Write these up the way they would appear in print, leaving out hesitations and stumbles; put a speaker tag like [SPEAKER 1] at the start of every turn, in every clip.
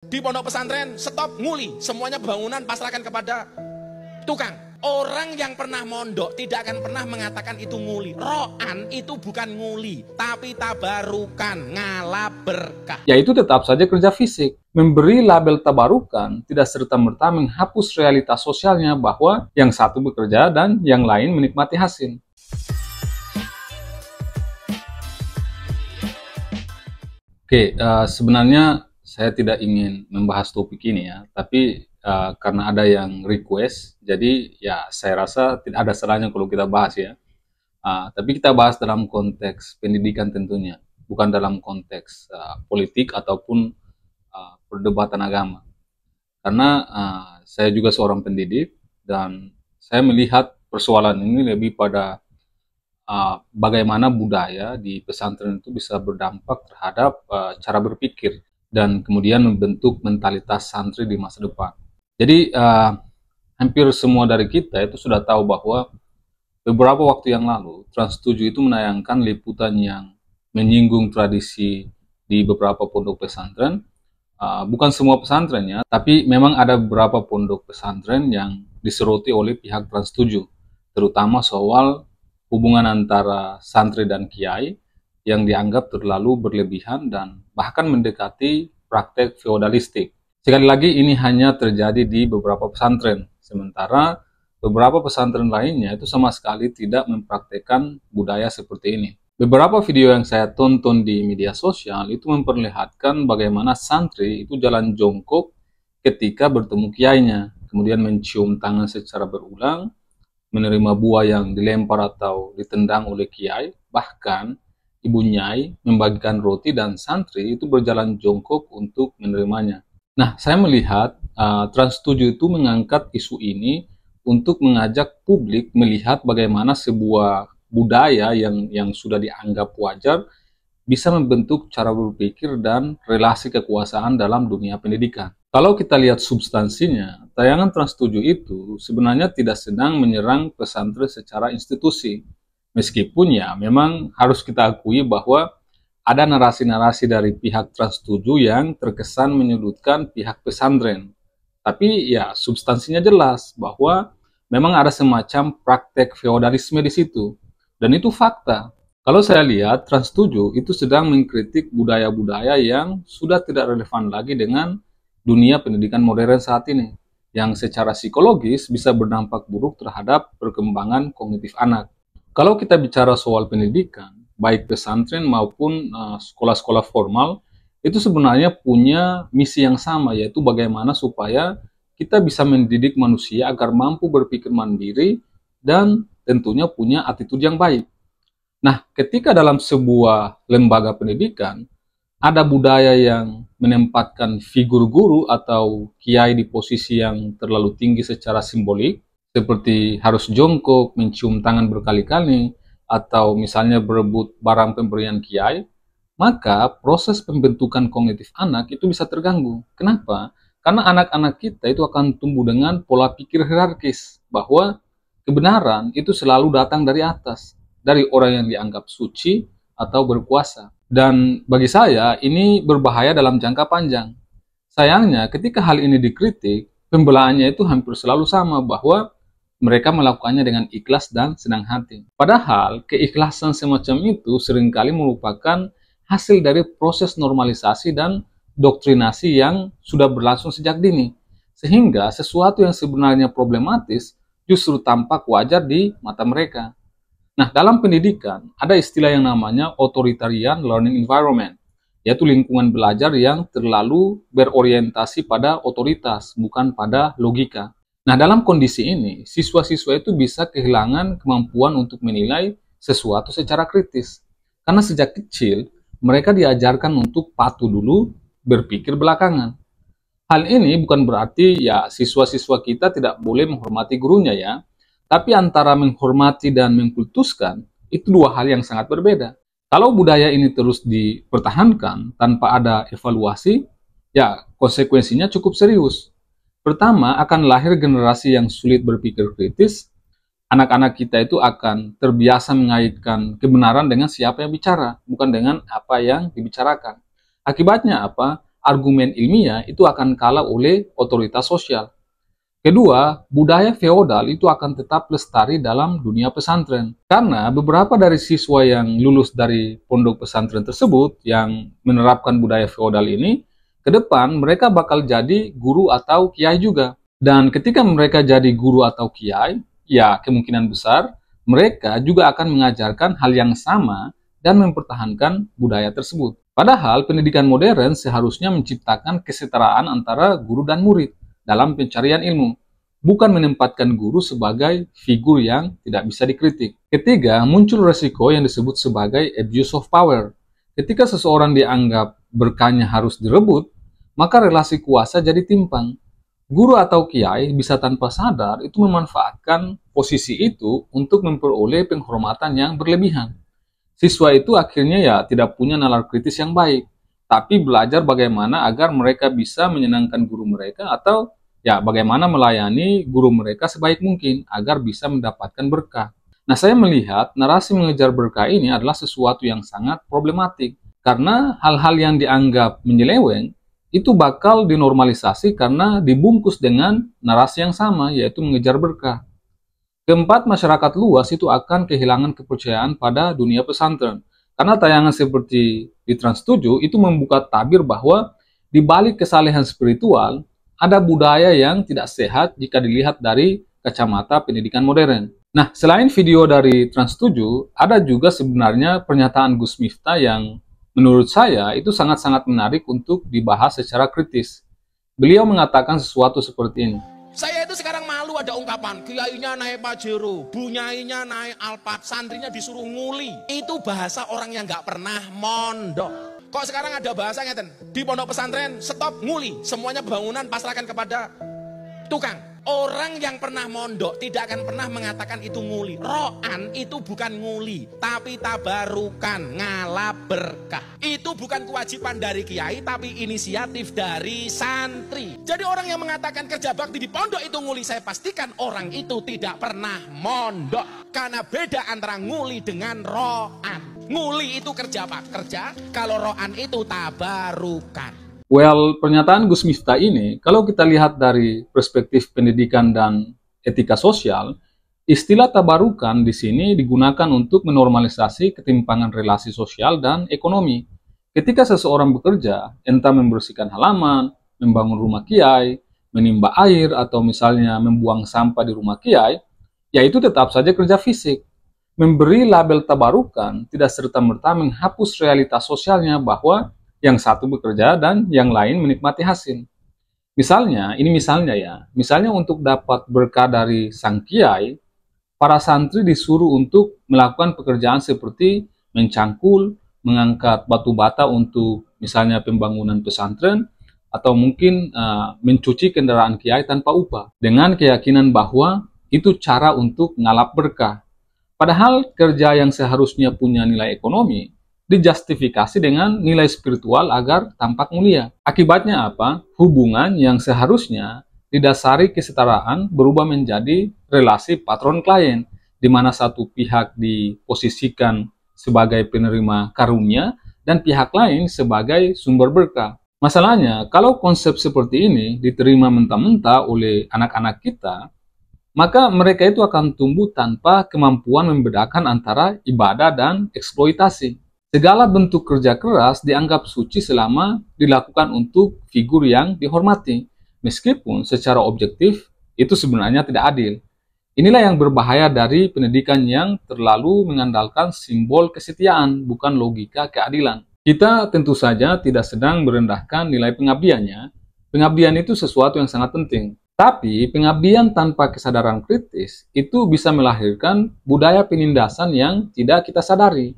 [SPEAKER 1] Di pondok pesantren, stop nguli. Semuanya bangunan pasrahkan kepada tukang. Orang yang pernah mondok tidak akan pernah mengatakan itu nguli. Ro'an itu bukan nguli, tapi tabarukan, ngalah berkah.
[SPEAKER 2] Yaitu tetap saja kerja fisik. Memberi label tabarukan tidak serta-merta menghapus realitas sosialnya bahwa yang satu bekerja dan yang lain menikmati hasil. Oke, sebenarnya saya tidak ingin membahas topik ini ya, tapi karena ada yang request, jadi ya saya rasa tidak ada salahnya kalau kita bahas ya. Tapi kita bahas dalam konteks pendidikan tentunya, bukan dalam konteks politik ataupun perdebatan agama. Karena saya juga seorang pendidik dan saya melihat persoalan ini lebih pada bagaimana budaya di pesantren itu bisa berdampak terhadap cara berpikir dan kemudian membentuk mentalitas santri di masa depan. Jadi hampir semua dari kita itu sudah tahu bahwa beberapa waktu yang lalu Trans7 itu menayangkan liputan yang menyinggung tradisi di beberapa pondok pesantren. Bukan semua pesantrennya, tapi memang ada beberapa pondok pesantren yang disoroti oleh pihak Trans7, terutama soal hubungan antara santri dan kiai yang dianggap terlalu berlebihan dan bahkan mendekati praktek feodalistik. Sekali lagi ini hanya terjadi di beberapa pesantren, sementara beberapa pesantren lainnya itu sama sekali tidak mempraktekkan budaya seperti ini. Beberapa video yang saya tonton di media sosial itu memperlihatkan bagaimana santri itu jalan jongkok ketika bertemu kiainya, kemudian mencium tangan secara berulang, menerima buah yang dilempar atau ditendang oleh kiai, bahkan ibu nyai membagikan roti dan santri itu berjalan jongkok untuk menerimanya. Nah, saya melihat Trans7 itu mengangkat isu ini untuk mengajak publik melihat bagaimana sebuah budaya yang sudah dianggap wajar bisa membentuk cara berpikir dan relasi kekuasaan dalam dunia pendidikan. Kalau kita lihat substansinya, tayangan Trans7 itu sebenarnya tidak sedang menyerang pesantren secara institusi. Meskipun ya memang harus kita akui bahwa ada narasi-narasi dari pihak Trans7 yang terkesan menyudutkan pihak pesantren. Tapi ya substansinya jelas bahwa memang ada semacam praktek feodalisme di situ. Dan itu fakta. Kalau saya lihat Trans7 itu sedang mengkritik budaya-budaya yang sudah tidak relevan lagi dengan dunia pendidikan modern saat ini, yang secara psikologis bisa berdampak buruk terhadap perkembangan kognitif anak. Kalau kita bicara soal pendidikan, baik pesantren maupun sekolah-sekolah formal, itu sebenarnya punya misi yang sama, yaitu bagaimana supaya kita bisa mendidik manusia agar mampu berpikir mandiri dan tentunya punya attitude yang baik. Nah, ketika dalam sebuah lembaga pendidikan, ada budaya yang menempatkan figur guru atau kiai di posisi yang terlalu tinggi secara simbolik, seperti harus jongkok, mencium tangan berkali-kali, atau misalnya berebut barang pemberian kiai, maka proses pembentukan kognitif anak itu bisa terganggu. Kenapa? Karena anak-anak kita itu akan tumbuh dengan pola pikir hierarkis, bahwa kebenaran itu selalu datang dari atas, dari orang yang dianggap suci atau berkuasa. Dan bagi saya, ini berbahaya dalam jangka panjang. Sayangnya, ketika hal ini dikritik, pembelaannya itu hampir selalu sama, bahwa mereka melakukannya dengan ikhlas dan senang hati. Padahal, keikhlasan semacam itu seringkali merupakan hasil dari proses normalisasi dan doktrinasi yang sudah berlangsung sejak dini. Sehingga sesuatu yang sebenarnya problematis justru tampak wajar di mata mereka. Nah, dalam pendidikan, ada istilah yang namanya authoritarian learning environment, yaitu lingkungan belajar yang terlalu berorientasi pada otoritas, bukan pada logika. Nah, dalam kondisi ini, siswa-siswa itu bisa kehilangan kemampuan untuk menilai sesuatu secara kritis. Karena sejak kecil, mereka diajarkan untuk patuh dulu, berpikir belakangan. Hal ini bukan berarti ya siswa-siswa kita tidak boleh menghormati gurunya ya, tapi antara menghormati dan mengkultuskan, itu dua hal yang sangat berbeda. Kalau budaya ini terus dipertahankan tanpa ada evaluasi, ya konsekuensinya cukup serius. Pertama, akan lahir generasi yang sulit berpikir kritis. Anak-anak kita itu akan terbiasa mengaitkan kebenaran dengan siapa yang bicara, bukan dengan apa yang dibicarakan. Akibatnya apa? argumen ilmiah itu akan kalah oleh otoritas sosial. Kedua, budaya feodal itu akan tetap lestari dalam dunia pesantren. Karena beberapa dari siswa yang lulus dari pondok pesantren tersebut yang menerapkan budaya feodal ini, ke depan mereka bakal jadi guru atau kiai juga. Dan ketika mereka jadi guru atau kiai, ya kemungkinan besar mereka juga akan mengajarkan hal yang sama dan mempertahankan budaya tersebut. Padahal pendidikan modern seharusnya menciptakan kesetaraan antara guru dan murid dalam pencarian ilmu, bukan menempatkan guru sebagai figur yang tidak bisa dikritik. Ketiga, muncul resiko yang disebut sebagai abuse of power. Ketika seseorang dianggap berkahnya harus direbut, maka relasi kuasa jadi timpang. Guru atau kiai bisa tanpa sadar itu memanfaatkan posisi itu untuk memperoleh penghormatan yang berlebihan. Siswa itu akhirnya ya tidak punya nalar kritis yang baik, tapi belajar bagaimana agar mereka bisa menyenangkan guru mereka atau ya bagaimana melayani guru mereka sebaik mungkin agar bisa mendapatkan berkah. Nah, saya melihat narasi mengejar berkah ini adalah sesuatu yang sangat problematik karena hal-hal yang dianggap menyeleweng itu bakal dinormalisasi karena dibungkus dengan narasi yang sama, yaitu mengejar berkah. Keempat, masyarakat luas itu akan kehilangan kepercayaan pada dunia pesantren karena tayangan seperti di Trans 7 itu membuka tabir bahwa di balik kesalehan spiritual ada budaya yang tidak sehat jika dilihat dari kacamata pendidikan modern. Nah, selain video dari Trans 7, ada juga sebenarnya pernyataan Gus Miftah yang menurut saya itu sangat-sangat menarik untuk dibahas secara kritis. Beliau mengatakan sesuatu seperti ini.
[SPEAKER 1] Saya itu sekarang malu ada ungkapan, kiainya naik Pajero, bunyainya naik Alphard, santrinya disuruh nguli. Itu bahasa orang yang nggak pernah mondok. Kok sekarang ada bahasa ngeten, di pondok pesantren stop nguli, semuanya bangunan pasrahkan kepada tukang. Orang yang pernah mondok tidak akan pernah mengatakan itu nguli. Ro'an itu bukan nguli, tapi tabarukan, ngalap berkah. Itu bukan kewajiban dari kiai, tapi inisiatif dari santri. Jadi orang yang mengatakan kerja bakti di pondok itu nguli, saya pastikan orang itu tidak pernah mondok. Karena beda antara nguli dengan ro'an. Nguli itu kerja apa? Kerja, kalau ro'an itu tabarukan.
[SPEAKER 2] Well, pernyataan Gus Miftah ini, kalau kita lihat dari perspektif pendidikan dan etika sosial, istilah tabarukan di sini digunakan untuk menormalisasi ketimpangan relasi sosial dan ekonomi. Ketika seseorang bekerja, entah membersihkan halaman, membangun rumah kiai, menimba air, atau misalnya membuang sampah di rumah kiai, ya itu tetap saja kerja fisik. Memberi label tabarukan tidak serta-merta menghapus realitas sosialnya bahwa yang satu bekerja dan yang lain menikmati hasil. Misalnya, ini misalnya ya, misalnya untuk dapat berkah dari sang kiai, para santri disuruh untuk melakukan pekerjaan seperti mencangkul, mengangkat batu bata untuk misalnya pembangunan pesantren, atau mungkin mencuci kendaraan kiai tanpa upah, dengan keyakinan bahwa itu cara untuk ngalap berkah. Padahal kerja yang seharusnya punya nilai ekonomi, dijustifikasi dengan nilai spiritual agar tampak mulia. Akibatnya apa? Hubungan yang seharusnya didasari kesetaraan berubah menjadi relasi patron-klien, di mana satu pihak diposisikan sebagai penerima karunia dan pihak lain sebagai sumber berkah. Masalahnya, kalau konsep seperti ini diterima mentah-mentah oleh anak-anak kita, maka mereka itu akan tumbuh tanpa kemampuan membedakan antara ibadah dan eksploitasi. Segala bentuk kerja keras dianggap suci selama dilakukan untuk figur yang dihormati, meskipun secara objektif itu sebenarnya tidak adil. Inilah yang berbahaya dari pendidikan yang terlalu mengandalkan simbol kesetiaan, bukan logika keadilan. Kita tentu saja tidak sedang merendahkan nilai pengabdiannya. Pengabdian itu sesuatu yang sangat penting. Tapi pengabdian tanpa kesadaran kritis itu bisa melahirkan budaya penindasan yang tidak kita sadari,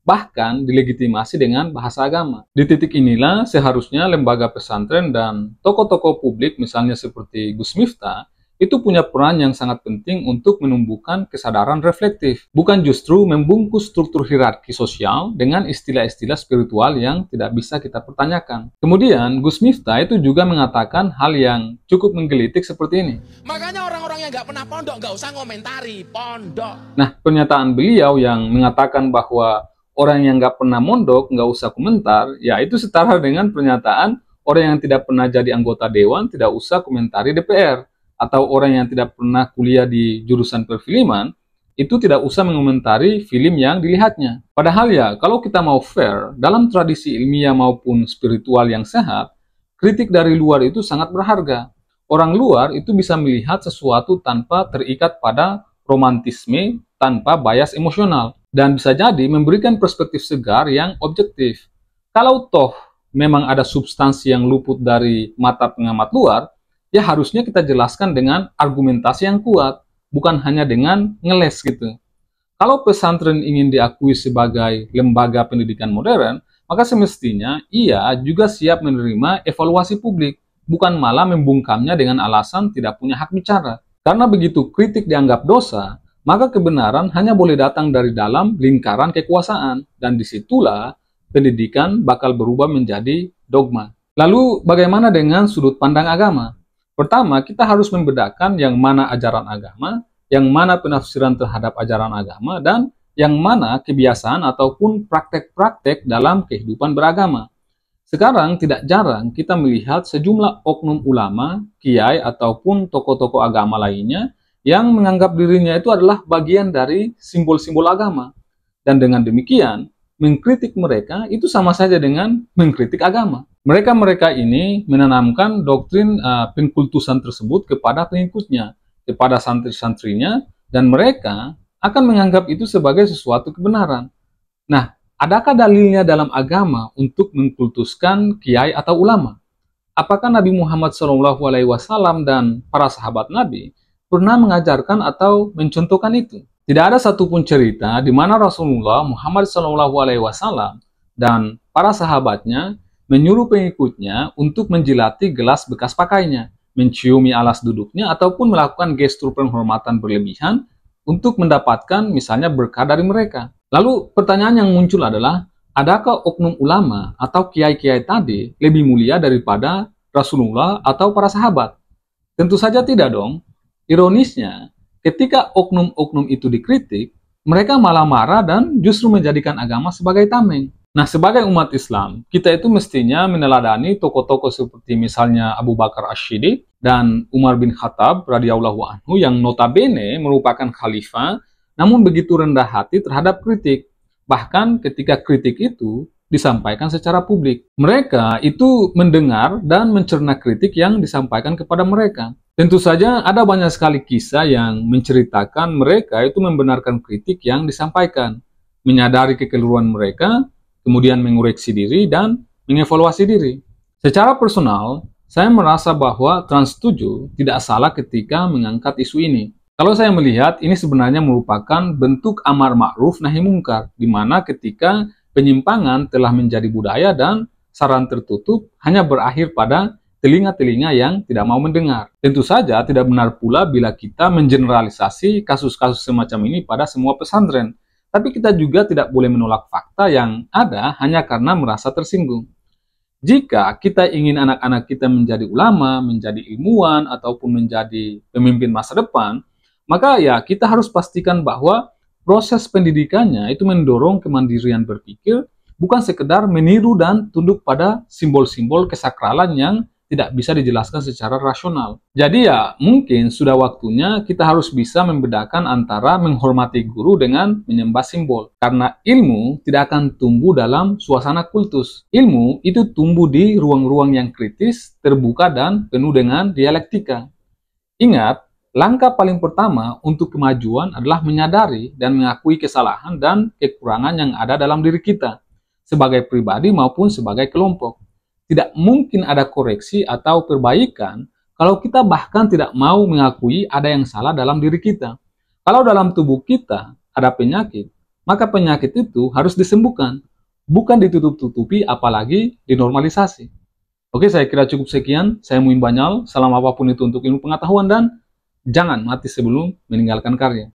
[SPEAKER 2] bahkan dilegitimasi dengan bahasa agama. Di titik inilah seharusnya lembaga pesantren dan tokoh-tokoh publik misalnya seperti Gus Miftah itu punya peran yang sangat penting untuk menumbuhkan kesadaran reflektif, bukan justru membungkus struktur hierarki sosial dengan istilah-istilah spiritual yang tidak bisa kita pertanyakan. Kemudian Gus Miftah itu juga mengatakan hal yang cukup menggelitik seperti ini.
[SPEAKER 1] Makanya orang-orang yang nggak pernah pondok nggak usah ngomentari pondok.
[SPEAKER 2] Nah, pernyataan beliau yang mengatakan bahwa orang yang nggak pernah mondok nggak usah komentar, ya itu setara dengan pernyataan orang yang tidak pernah jadi anggota dewan tidak usah komentari DPR, atau orang yang tidak pernah kuliah di jurusan perfilman itu tidak usah mengomentari film yang dilihatnya. Padahal ya, kalau kita mau fair, dalam tradisi ilmiah maupun spiritual yang sehat, kritik dari luar itu sangat berharga. Orang luar itu bisa melihat sesuatu tanpa terikat pada romantisme, tanpa bias emosional, dan bisa jadi memberikan perspektif segar yang objektif. Kalau toh memang ada substansi yang luput dari mata pengamat luar, ya harusnya kita jelaskan dengan argumentasi yang kuat, bukan hanya dengan ngeles gitu. Kalau pesantren ingin diakui sebagai lembaga pendidikan modern, maka semestinya ia juga siap menerima evaluasi publik, bukan malah membungkamnya dengan alasan tidak punya hak bicara. Karena begitu kritik dianggap dosa, maka kebenaran hanya boleh datang dari dalam lingkaran kekuasaan, dan disitulah pendidikan bakal berubah menjadi dogma. Lalu bagaimana dengan sudut pandang agama? Pertama, kita harus membedakan yang mana ajaran agama, yang mana penafsiran terhadap ajaran agama, dan yang mana kebiasaan ataupun praktek-praktek dalam kehidupan beragama. Sekarang tidak jarang kita melihat sejumlah oknum ulama, kiai, ataupun tokoh-tokoh agama lainnya yang menganggap dirinya itu adalah bagian dari simbol-simbol agama. Dan dengan demikian, mengkritik mereka itu sama saja dengan mengkritik agama. Mereka-mereka ini menanamkan doktrin pengkultusan tersebut kepada pengikutnya, kepada santri-santrinya, dan mereka akan menganggap itu sebagai sesuatu kebenaran. Nah, adakah dalilnya dalam agama untuk mengkultuskan kiai atau ulama? Apakah Nabi Muhammad SAW dan para sahabat Nabi pernah mengajarkan atau mencontohkan itu? Tidak ada satupun cerita di mana Rasulullah Muhammad SAW dan para sahabatnya menyuruh pengikutnya untuk menjilati gelas bekas pakainya, menciumi alas duduknya, ataupun melakukan gestur penghormatan berlebihan untuk mendapatkan misalnya berkah dari mereka. Lalu pertanyaan yang muncul adalah, adakah oknum ulama atau kiai-kiai tadi lebih mulia daripada Rasulullah atau para sahabat? Tentu saja tidak dong. Ironisnya, ketika oknum-oknum itu dikritik, mereka malah marah dan justru menjadikan agama sebagai tameng. Nah, sebagai umat Islam, kita itu mestinya meneladani tokoh-tokoh seperti misalnya Abu Bakar Ash-Shiddiq dan Umar bin Khattab radhiyallahu anhu yang notabene merupakan khalifah, namun begitu rendah hati terhadap kritik. Bahkan ketika kritik itu disampaikan secara publik, mereka itu mendengar dan mencerna kritik yang disampaikan kepada mereka. Tentu saja ada banyak sekali kisah yang menceritakan mereka itu membenarkan kritik yang disampaikan, menyadari kekeliruan mereka, kemudian mengoreksi diri dan mengevaluasi diri. Secara personal, saya merasa bahwa Trans 7 tidak salah ketika mengangkat isu ini. Kalau saya melihat, ini sebenarnya merupakan bentuk amar ma'ruf nahi mungkar, di mana ketika penyimpangan telah menjadi budaya dan saran tertutup hanya berakhir pada telinga-telinga yang tidak mau mendengar. Tentu saja tidak benar pula bila kita mengeneralisasi kasus-kasus semacam ini pada semua pesantren. Tapi kita juga tidak boleh menolak fakta yang ada hanya karena merasa tersinggung. Jika kita ingin anak-anak kita menjadi ulama, menjadi ilmuwan, ataupun menjadi pemimpin masa depan, maka ya kita harus pastikan bahwa proses pendidikannya itu mendorong kemandirian berpikir, bukan sekedar meniru dan tunduk pada simbol-simbol kesakralan yang tidak bisa dijelaskan secara rasional. Jadi ya, mungkin sudah waktunya kita harus bisa membedakan antara menghormati guru dengan menyembah simbol. Karena ilmu tidak akan tumbuh dalam suasana kultus. Ilmu itu tumbuh di ruang-ruang yang kritis, terbuka, dan penuh dengan dialektika. Ingat, langkah paling pertama untuk kemajuan adalah menyadari dan mengakui kesalahan dan kekurangan yang ada dalam diri kita, sebagai pribadi maupun sebagai kelompok. Tidak mungkin ada koreksi atau perbaikan kalau kita bahkan tidak mau mengakui ada yang salah dalam diri kita. Kalau dalam tubuh kita ada penyakit, maka penyakit itu harus disembuhkan, bukan ditutup-tutupi apalagi dinormalisasi. Oke, saya kira cukup sekian. Saya Muin Banyal, salam apapun itu untuk ilmu pengetahuan dan jangan mati sebelum meninggalkan karya.